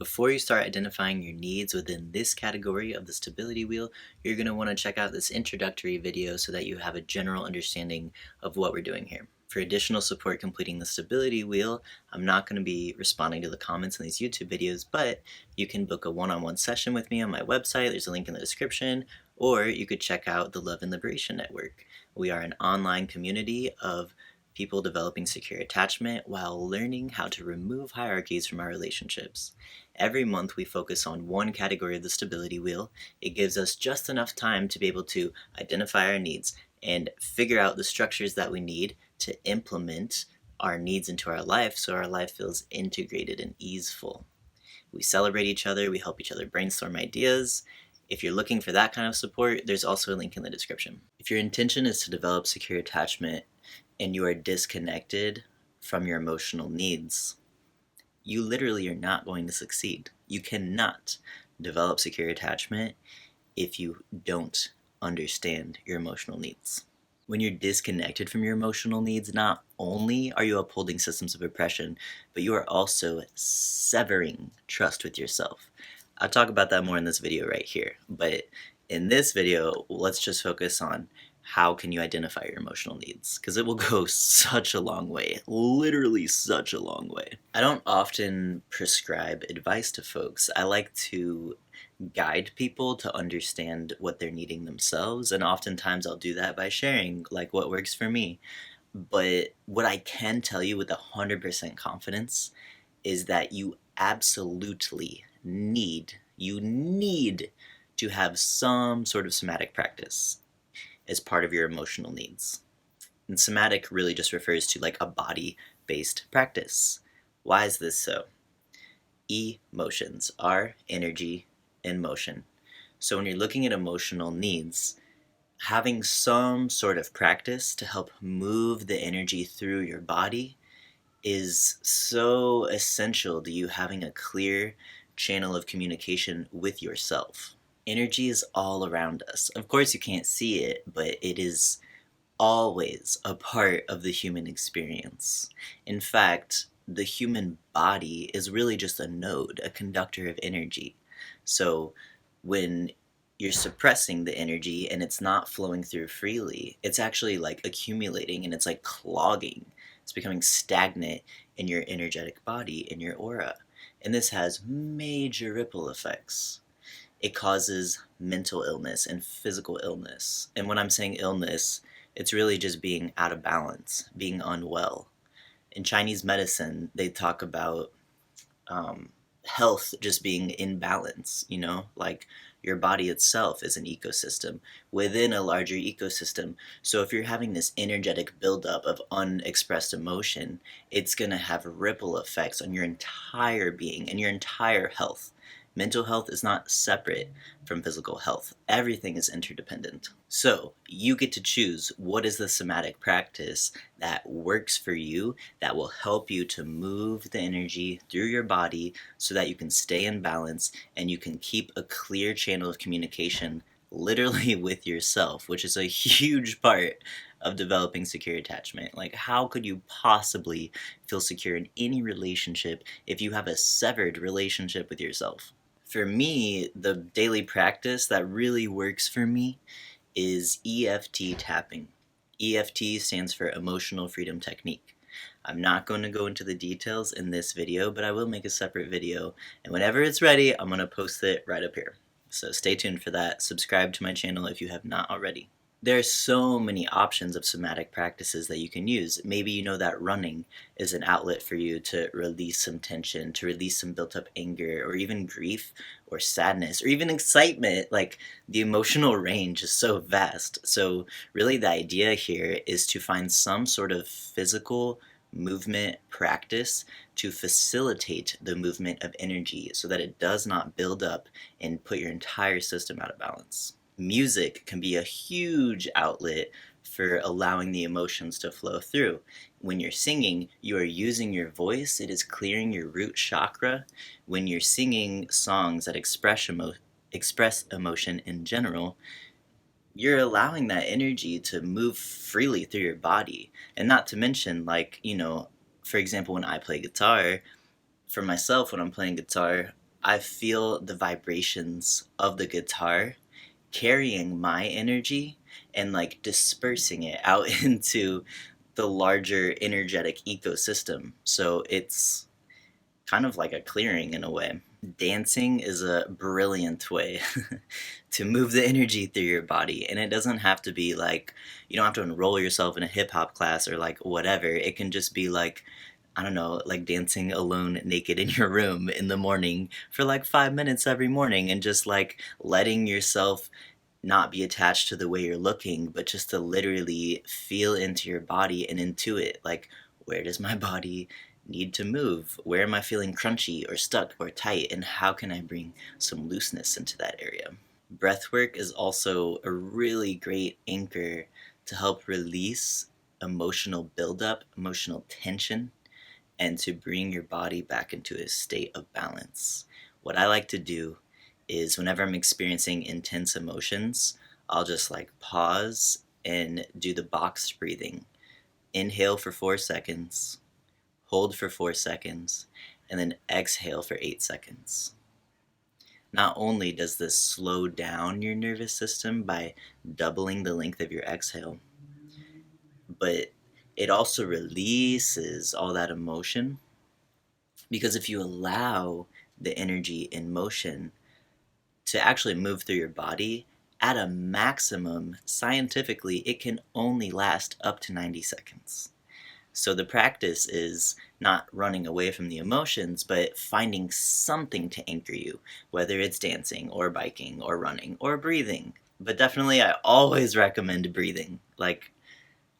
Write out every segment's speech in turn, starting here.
Before you start identifying your needs within this category of the stability wheel, you're going to want to check out this introductory video so that you have a general understanding of what we're doing here. For additional support completing the stability wheel, I'm not going to be responding to the comments in these YouTube videos, but you can book a one-on-one session with me on my website. There's a link in the description, or you could check out the Love and Liberation Network. We are an online community of people developing secure attachment while learning how to remove hierarchies from our relationships. Every month we focus on one category of the stability wheel. It gives us just enough time to be able to identify our needs and figure out the structures that we need to implement our needs into our life so our life feels integrated and easeful. We celebrate each other, we help each other brainstorm ideas. If you're looking for that kind of support, there's also a link in the description. If your intention is to develop secure attachment and you are disconnected from your emotional needs, you literally are not going to succeed. You cannot develop secure attachment if you don't understand your emotional needs. When you're disconnected from your emotional needs, not only are you upholding systems of oppression, but you are also severing trust with yourself. I'll talk about that more in this video right here, but in this video, let's just focus on how can you identify your emotional needs, because it will go such a long way, literally such a long way. I don't often prescribe advice to folks. I like to guide people to understand what they're needing themselves, and oftentimes I'll do that by sharing like what works for me. But what I can tell you with 100% confidence is that you absolutely need to have some sort of somatic practice as part of your emotional needs. And somatic really just refers to like a body-based practice. Why is this so? Emotions are energy in motion. So when you're looking at emotional needs, having some sort of practice to help move the energy through your body is so essential to you having a clear channel of communication with yourself. Energy is all around us. Of course you can't see it, but it is always a part of the human experience. In fact, the human body is really just a node, a conductor of energy. So when you're suppressing the energy and it's not flowing through freely, it's actually like accumulating and it's like clogging. It's becoming stagnant in your energetic body, in your aura. And this has major ripple effects. It causes mental illness and physical illness. And when I'm saying illness, it's really just being out of balance, being unwell. In Chinese medicine, they talk about health just being in balance, like your body itself is an ecosystem within a larger ecosystem. So if you're having this energetic buildup of unexpressed emotion, it's going to have ripple effects on your entire being and your entire health. Mental health is not separate from physical health. Everything is interdependent. So you get to choose what is the somatic practice that works for you, that will help you to move the energy through your body so that you can stay in balance and you can keep a clear channel of communication literally with yourself, which is a huge part of developing secure attachment. Like, how could you possibly feel secure in any relationship if you have a severed relationship with yourself? For me, the daily practice that really works for me is EFT tapping. EFT stands for Emotional Freedom Technique. I'm not going to go into the details in this video, but I will make a separate video, and whenever it's ready, I'm going to post it right up here. So stay tuned for that. Subscribe to my channel if you have not already. There are so many options of somatic practices that you can use. Maybe you know that running is an outlet for you to release some tension, to release some built up anger, or even grief, or sadness, or even excitement. Like, the emotional range is so vast. So really the idea here is to find some sort of physical movement practice to facilitate the movement of energy so that it does not build up and put your entire system out of balance. Music can be a huge outlet for allowing the emotions to flow through. When you're singing, you are using your voice. It is clearing your root chakra. When you're singing songs that express emotion in general, you're allowing that energy to move freely through your body. And not to mention, like, for example, when I play guitar, for myself, when I'm playing guitar, I feel the vibrations of the guitar carrying my energy and like dispersing it out into the larger energetic ecosystem. So it's kind of like a clearing in a way. Dancing is a brilliant way to move the energy through your body. And it doesn't have to be like, you don't have to enroll yourself in a hip hop class or like whatever. It can just be like, I don't know, like dancing alone naked in your room in the morning for like 5 minutes every morning and just like letting yourself not be attached to the way you're looking, but just to literally feel into your body and intuit, like, where does my body need to move? Where am I feeling crunchy or stuck or tight? And how can I bring some looseness into that area? Breathwork is also a really great anchor to help release emotional buildup, emotional tension, and to bring your body back into a state of balance. What I like to do is whenever I'm experiencing intense emotions, I'll just like pause and do the box breathing. Inhale for 4 seconds, hold for 4 seconds, and then exhale for 8 seconds. Not only does this slow down your nervous system by doubling the length of your exhale, but it also releases all that emotion, because if you allow the energy in motion to actually move through your body, at a maximum, scientifically, it can only last up to 90 seconds. So the practice is not running away from the emotions, but finding something to anchor you, whether it's dancing or biking or running or breathing. But definitely, I always recommend breathing. Like,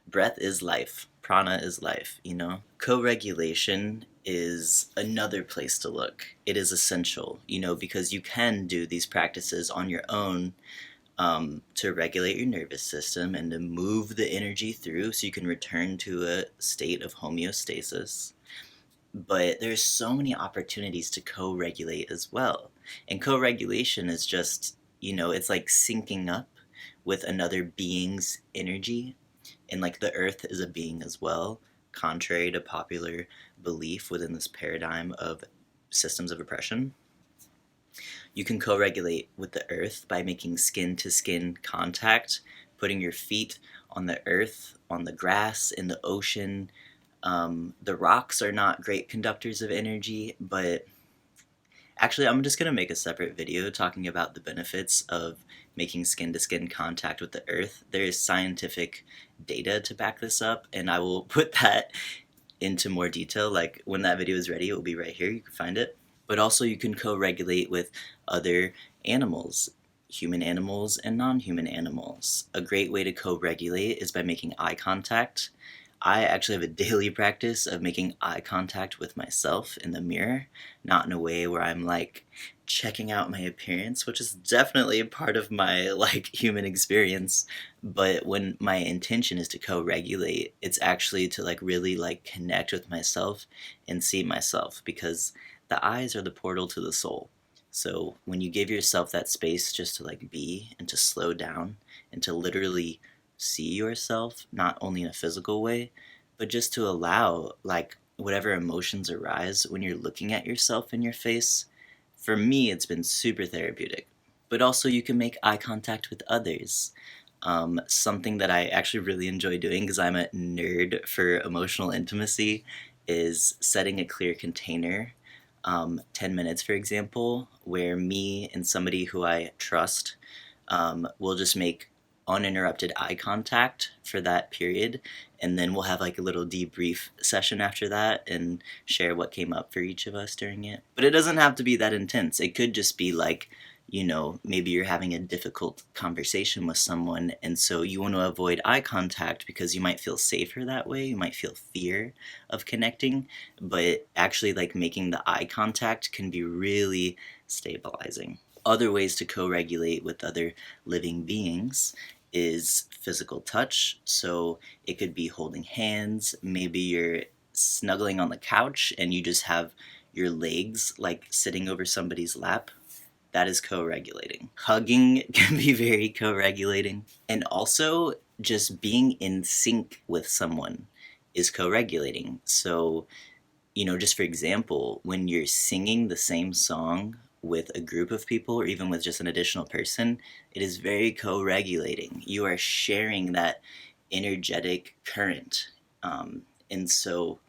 breath is life. Prana is life, you know? Co-regulation is another place to look. It is essential, you know, because you can do these practices on your own to regulate your nervous system and to move the energy through so you can return to a state of homeostasis. But there's so many opportunities to co-regulate as well. And co-regulation is just, you know, it's like syncing up with another being's energy. And like the earth is a being as well, contrary to popular belief within this paradigm of systems of oppression. You can co-regulate with the earth by making skin-to-skin contact, putting your feet on the earth, on the grass, in the ocean. The rocks are not great conductors of energy, but actually I'm just going to make a separate video talking about the benefits of making skin-to-skin contact with the earth. There is scientific data to back this up, and I will put that into more detail. Like, when that video is ready, it will be right here. You can find it. But also you can co-regulate with other animals, human animals and non-human animals. A great way to co-regulate is by making eye contact. I actually have a daily practice of making eye contact with myself in the mirror, not in a way where I'm like checking out my appearance, which is definitely a part of my like human experience, but when my intention is to co-regulate, it's actually to like really like connect with myself and see myself, because the eyes are the portal to the soul. So when you give yourself that space just to like be and to slow down and to literally see yourself, not only in a physical way, but just to allow like whatever emotions arise when you're looking at yourself in your face, for me it's been super therapeutic. But also you can make eye contact with others. Something that I actually really enjoy doing, because I'm a nerd for emotional intimacy, is setting a clear container, 10 minutes for example, where me and somebody who I trust will just make uninterrupted eye contact for that period, and then we'll have like a little debrief session after that and share what came up for each of us during it. But it doesn't have to be that intense. It could just be like, you know, maybe you're having a difficult conversation with someone, and so you want to avoid eye contact because you might feel safer that way, you might feel fear of connecting, but actually like making the eye contact can be really stabilizing. Other ways to co-regulate with other living beings is physical touch. So it could be holding hands, maybe you're snuggling on the couch and you just have your legs like sitting over somebody's lap. That is co-regulating. Hugging can be very co-regulating. And also just being in sync with someone is co-regulating. So, you know, just for example, when you're singing the same song with a group of people or even with just an additional person, it is very co-regulating. You are sharing that energetic current. And so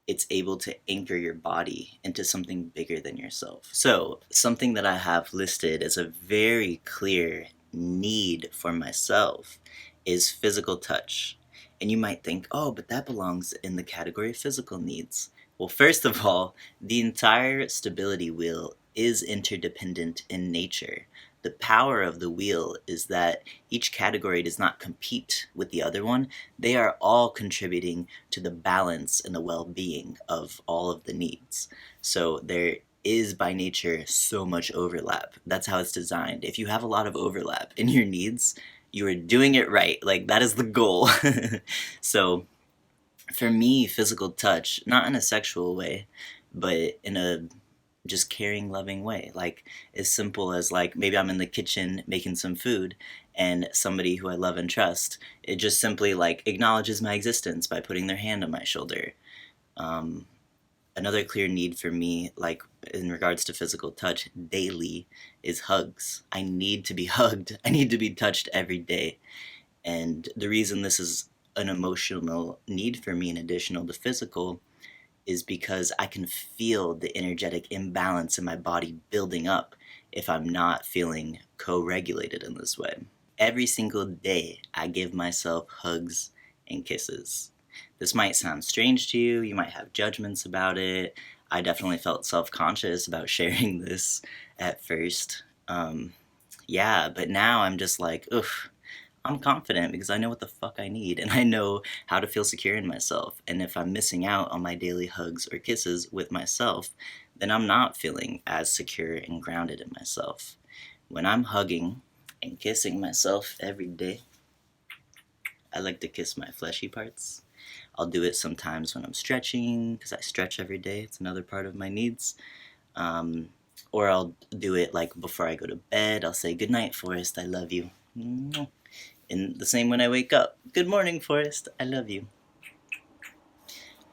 it's able to anchor your body into something bigger than yourself. So, something that I have listed as a very clear need for myself is physical touch. And you might think, oh, but that belongs in the category of physical needs. Well, first of all, the entire stability wheel is interdependent in nature. The power of the wheel is that each category does not compete with the other one. They are all contributing to the balance and the well-being of all of the needs. So there is by nature so much overlap. That's how it's designed. If you have a lot of overlap in your needs, you are doing it right. Like, that is the goal. So for me, physical touch, not in a sexual way, but in a just caring, loving way. Like, as simple as, like, maybe I'm in the kitchen making some food and somebody who I love and trust, it just simply, like, acknowledges my existence by putting their hand on my shoulder. Um, Another clear need for me, like, in regards to physical touch daily, is hugs. I need to be hugged. I need to be touched every day. And the reason this is an emotional need for me in addition to physical is because I can feel the energetic imbalance in my body building up if I'm not feeling co-regulated in this way. Every single day, I give myself hugs and kisses. This might sound strange to you, you might have judgments about it. I definitely felt self-conscious about sharing this at first. Yeah, but now I'm just like, ugh, I'm confident because I know what the fuck I need and I know how to feel secure in myself. And if I'm missing out on my daily hugs or kisses with myself, then I'm not feeling as secure and grounded in myself. When I'm hugging and kissing myself every day, I like to kiss my fleshy parts. I'll do it sometimes when I'm stretching because I stretch every day. It's another part of my needs. Or I'll do it like before I go to bed. I'll say, "Good night, Forrest. I love you." And the same when I wake up. "Good morning, Forrest. I love you."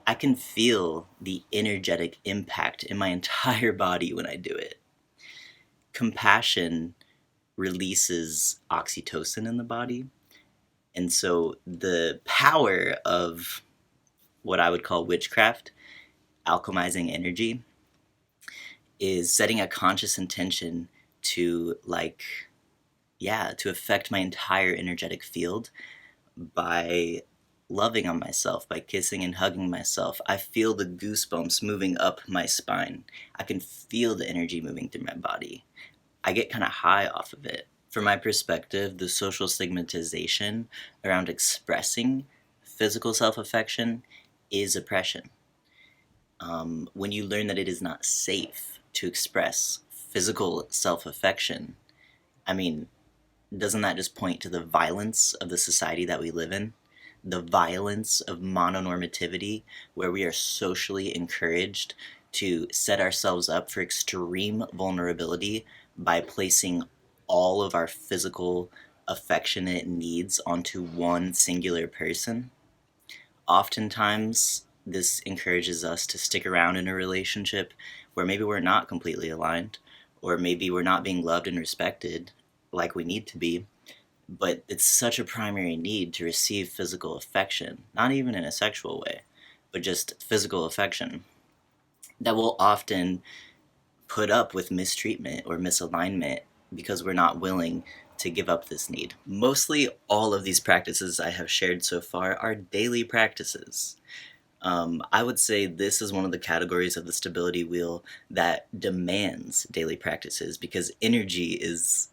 I can feel the energetic impact in my entire body when I do it. Compassion releases oxytocin in the body. And so the power of what I would call witchcraft, alchemizing energy, is setting a conscious intention to, like, to affect my entire energetic field by loving on myself, by kissing and hugging myself. I feel the goosebumps moving up my spine. I can feel the energy moving through my body. I get kind of high off of it. From my perspective, the social stigmatization around expressing physical self-affection is oppression. When you learn that it is not safe to express physical self-affection, I mean, doesn't that just point to the violence of the society that we live in? The violence of mononormativity, where we are socially encouraged to set ourselves up for extreme vulnerability by placing all of our physical, affectionate needs onto one singular person. Oftentimes, this encourages us to stick around in a relationship where maybe we're not completely aligned, or maybe we're not being loved and respected like we need to be, but it's such a primary need to receive physical affection, not even in a sexual way, but just physical affection, that we'll often put up with mistreatment or misalignment because we're not willing to give up this need. Mostly all of these practices I have shared so far are daily practices. I would say this is one of the categories of the stability wheel that demands daily practices because energy is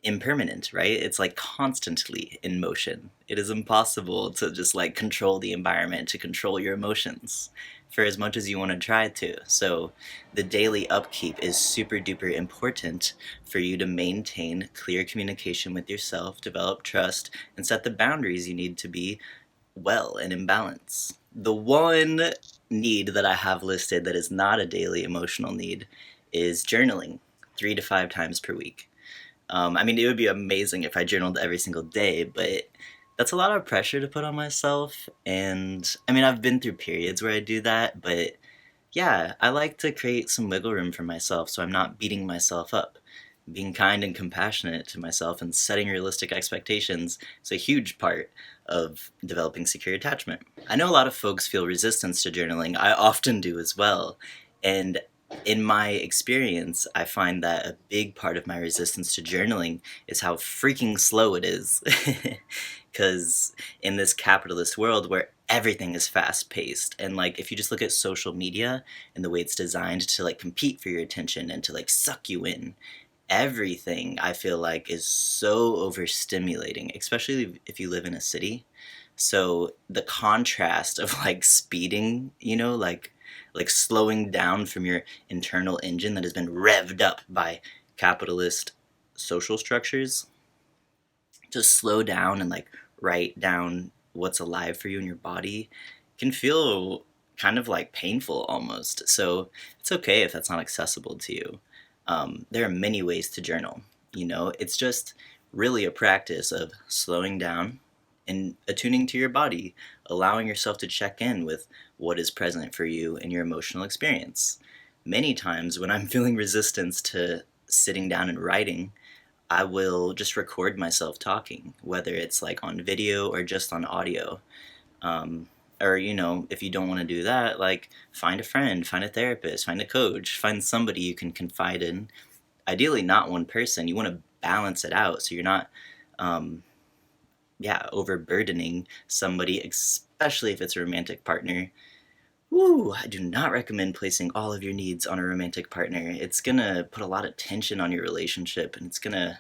impermanent, right? It's like constantly in motion. It is impossible to just like control the environment, to control your emotions for as much as you want to try to. So the daily upkeep is super duper important for you to maintain clear communication with yourself, develop trust, and set the boundaries you need to be well and in balance. The one need that I have listed that is not a daily emotional need is journaling 3 to 5 times per week. I mean, it would be amazing if I journaled every single day, but that's a lot of pressure to put on myself. And I mean, I've been through periods where I do that, but Yeah, I like to create some wiggle room for myself so I'm not beating myself up. Being kind and compassionate to myself and setting realistic expectations is a huge part of developing secure attachment. I know a lot of folks feel resistance to journaling. I often do as well. And in my experience, I find that a big part of my resistance to journaling is how freaking slow it is. Because in this capitalist world where everything is fast paced, and like if you just look at social media and the way it's designed to like compete for your attention and to like suck you in, everything I feel like is so overstimulating, especially if you live in a city. So the contrast of like speeding, like slowing down from your internal engine that has been revved up by capitalist social structures, to slow down and like write down what's alive for you in your body can feel kind of like painful almost. So it's okay if that's not accessible to you. There are many ways to journal. It's just really a practice of slowing down and attuning to your body, allowing yourself to check in with what is present for you in your emotional experience. Many times when I'm feeling resistance to sitting down and writing, I will just record myself talking, whether it's like on video or just on audio. Um, or, if you don't want to do that, like find a friend, find a therapist, find a coach, find somebody you can confide in. Ideally, not one person. You want to balance it out so you're not, um, overburdening somebody, especially if it's a romantic partner. Woo, I do not recommend placing all of your needs on a romantic partner. It's gonna put a lot of tension on your relationship and it's gonna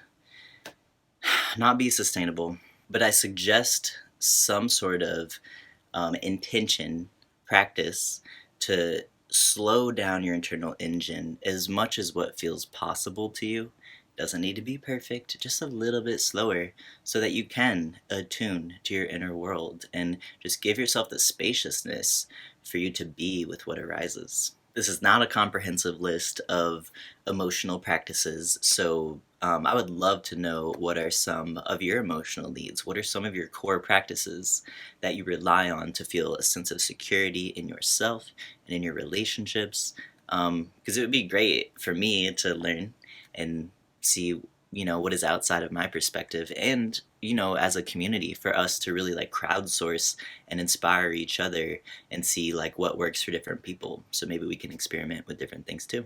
not be sustainable. But I suggest some sort of intention practice to slow down your internal engine as much as what feels possible to you. Doesn't need to be perfect, just a little bit slower so that you can attune to your inner world and just give yourself the spaciousness for you to be with what arises. This is not a comprehensive list of emotional practices, so I would love to know what are some of your emotional needs. What are some of your core practices that you rely on to feel a sense of security in yourself and in your relationships? Because it would be great for me to learn and see, what is outside of my perspective, and as a community for us to really like crowdsource and inspire each other and see like what works for different people, so maybe we can experiment with different things too.